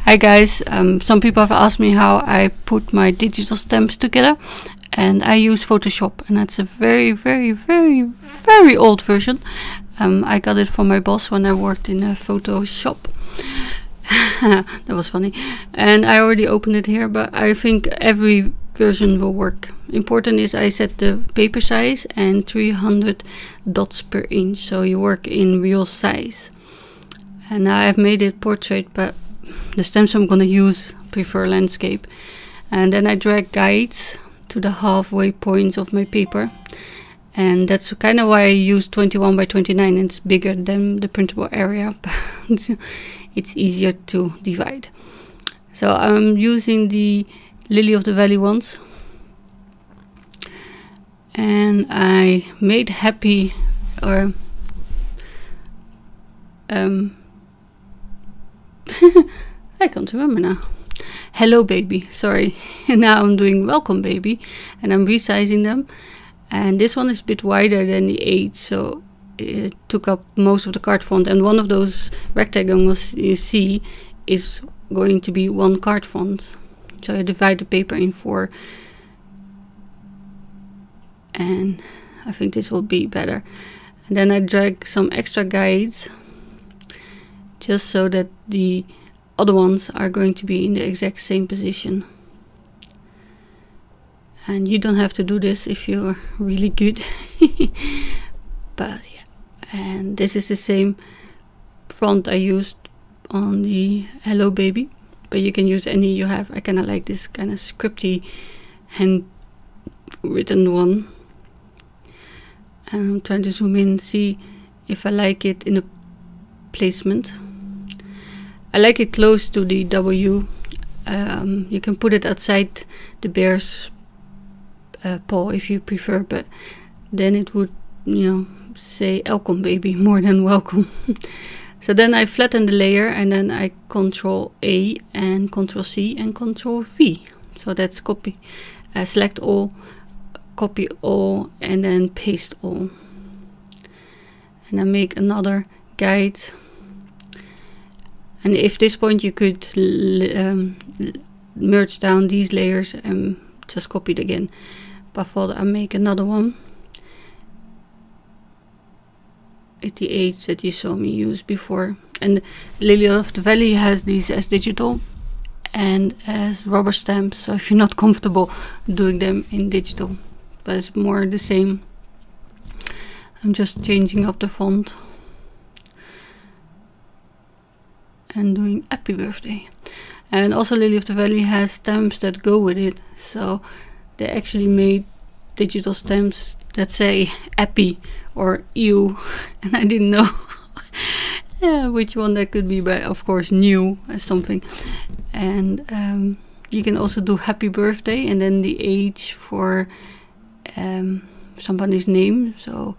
Hi guys, some people have asked me how I put my digital stamps together, and I use Photoshop, and that's a very old version. I got it from my boss when I worked in a Photoshop. That was funny. And I already opened it here, but I think every version will work. Important is I set the paper size and 300 dots per inch, so you work in real size. And now I've made it portrait, but the stamps I'm gonna use prefer landscape. And then I drag guides to the halfway points of my paper, and that's kind of why I use 21 by 29. It's bigger than the printable area, but it's easier to divide. So I'm using the Lily of the Valley ones, and I made happy, or I can't remember now. Hello baby, sorry. Now I'm doing welcome baby, and I'm resizing them. And this one is a bit wider than the 8, so it took up most of the card font. And one of those rectangles you see is going to be one card font. So I divide the paper in 4. And I think this will be better. And then I drag some extra guides, just so that the other ones are going to be in the exact same position. And you don't have to do this if you're really good. But yeah, and this is the same font I used on the Hello Baby, but you can use any you have. I kind of like this kind of scripty handwritten one. And I'm trying to zoom in, see if I like it in a placement. I like it close to the W. You can put it outside the bear's paw if you prefer, but then it would, you know, say welcome baby more than welcome. So then I flatten the layer, and then I Control A and Control C and Control V. So that's copy, select all, copy all, and then paste all. And I make another guide. And if this point you could merge down these layers and just copy it again. But for I make another one at the 8 that you saw me use before. And Lily of the Valley has these as digital and as rubber stamps, so if you're not comfortable doing them in digital, but it's more the same. I'm just changing up the font and doing happy birthday. And also Lily of the Valley has stamps that go with it, so they actually made digital stamps that say happy or ew, and I didn't know which one that could be, but of course new as something. And you can also do happy birthday and then the age for somebody's name, so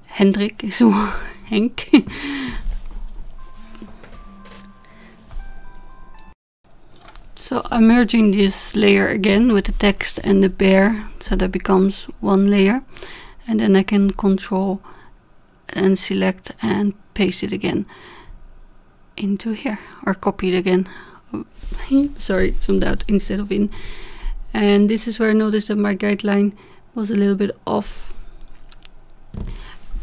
Hendrik is one, Henk. So I'm merging this layer again with the text and the bear, so that becomes one layer, and then I can control and select and paste it again into here, or copy it again. Sorry, zoomed out instead of in. And this is where I noticed that my guideline was a little bit off,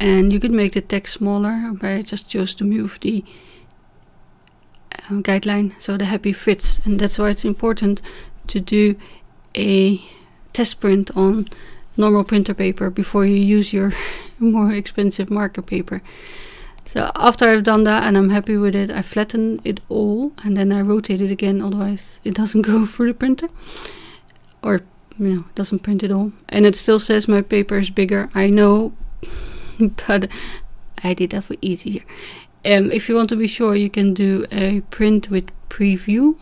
and you could make the text smaller, but I just chose to move the guideline so the happy fits. And that's why it's important to do a test print on normal printer paper before you use your more expensive marker paper. So after I've done that and I'm happy with it, I flatten it all and then I rotate it again, otherwise it doesn't go through the printer, or you know, it doesn't print at all. And it still says my paper is bigger, I know, but I did that for easier. If you want to be sure, you can do a print with preview,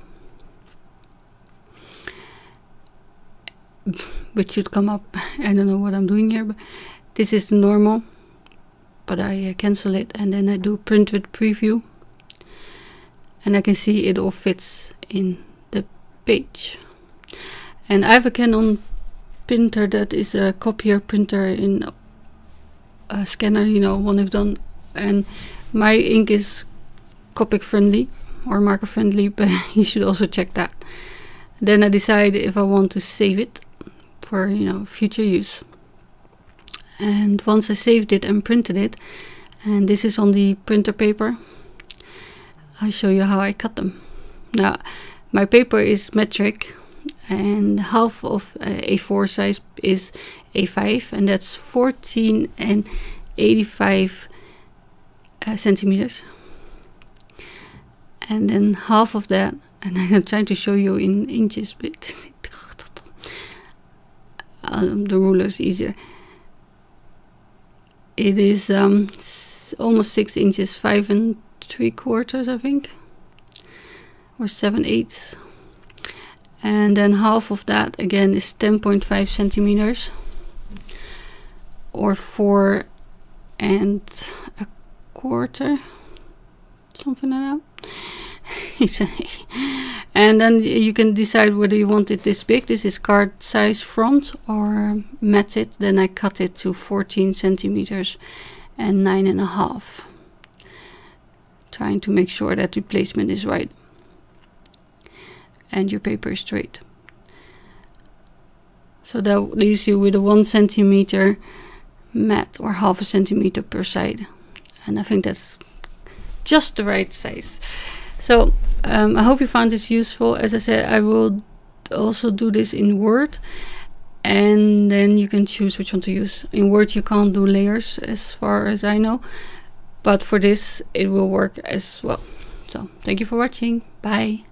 which should come up. I don't know what I'm doing here, but this is the normal, but I cancel it and then I do print with preview, and I can see it all fits in the page. And I have a Canon printer that is a copier printer in a scanner, you know, one I've done, and my ink is Copic friendly, or marker friendly, but you should also check that. Then I decide if I want to save it for, you know, future use. And once I saved it and printed it, and this is on the printer paper, I'll show you how I cut them. Now, my paper is metric, and half of A4 size is A5, and that's 14 and 85 centimeters. And then half of that, and I'm trying to show you in inches, but the ruler is easier. It is almost 6 inches, 5 3/4, I think, or 7/8. And then half of that again is 10.5 centimeters, or 4 1/4, something like that. And then you can decide whether you want it this big. This is card size front, or mat it. Then I cut it to 14 centimeters and 9.5, trying to make sure that the placement is right and your paper is straight. So that leaves you with a 1 centimeter mat, or half a centimeter per side, and I think that's just the right size. So I hope you found this useful. As I said, I will also do this in Word, and then you can choose which one to use. In Word you can't do layers as far as I know, but for this it will work as well. So thank you for watching. Bye.